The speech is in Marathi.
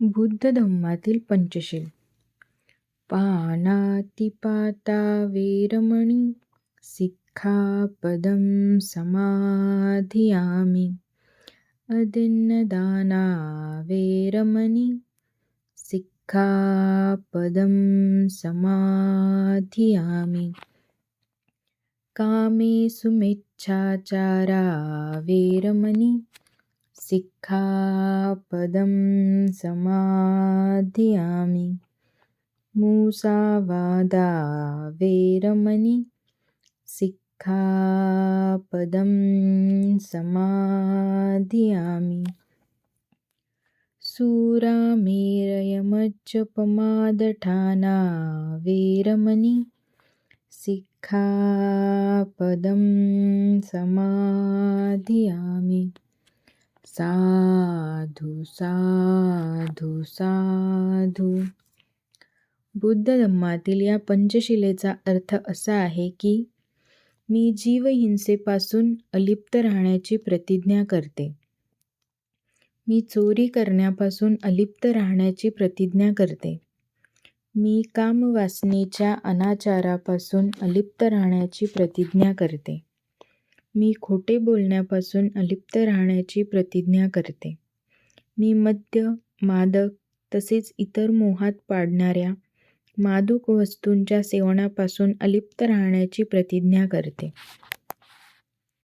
बुद्ध धम्मातील पंचशील. पानातिपाता वेरमणी सिक्खापदं समाधियामि. अदिन्नदाना वेरमणी सिक्खापदं समाधियामि. कामेषु मिच्छाचारा वेरमणी सिक्खापदं समाधियामि. मुसावादा वेरमणी सिक्खापदं समाधियामि. सुरामेरयमज्जपमादठाना वेरमणी सिक्खापदं समाधियामि. साधु साधु साधु. बुद्ध धम्मातील या पंचशिलेचा अर्थ असा आहे की मी जीवहिंसेपासून अलिप्त राहण्याची प्रतिज्ञा करते. मी चोरी करण्यापासून अलिप्त राहण्याची प्रतिज्ञा करते. मी कामवासनेच्या अनाचारापासून अलिप्त राहण्याची प्रतिज्ञा करते. मी खोटे बोलण्यापासून अलिप्त राहण्याची प्रतिज्ञा करते. मी मद्य, मादक तसेच इतर मोहात पाडणाऱ्या मादक वस्तूंच्या सेवनापासून अलिप्त राहण्याची प्रतिज्ञा करते.